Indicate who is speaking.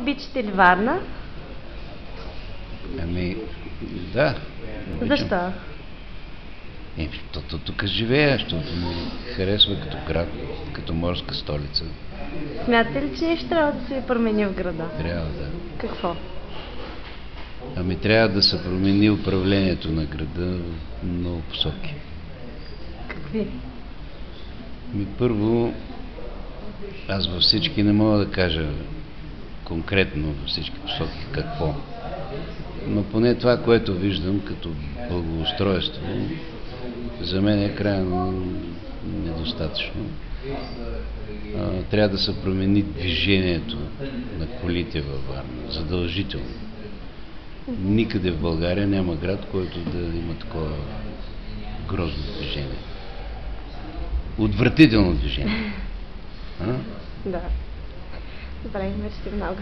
Speaker 1: Обичате ли Варна?
Speaker 2: Ами, да. Обичам.
Speaker 1: Защо?
Speaker 2: Защото тук живея, защото ми харесва като град, като морска столица.
Speaker 1: Смятате ли, че нещо трябва да се промени в града?
Speaker 2: Трябва да.
Speaker 1: Какво?
Speaker 2: Ами трябва да се промени управлението на града в много посоки.
Speaker 1: Какви?
Speaker 2: Първо, аз във всички не мога да кажа конкретно във всички посоки какво. Но поне това, което виждам като благоустройство, за мен е крайно недостатъчно. Трябва да се промени движението на колите във Варна, задължително. Никъде в България няма град, който да има такова грозно движение. Отвратително движение.
Speaker 1: Да. Добре, мерси много.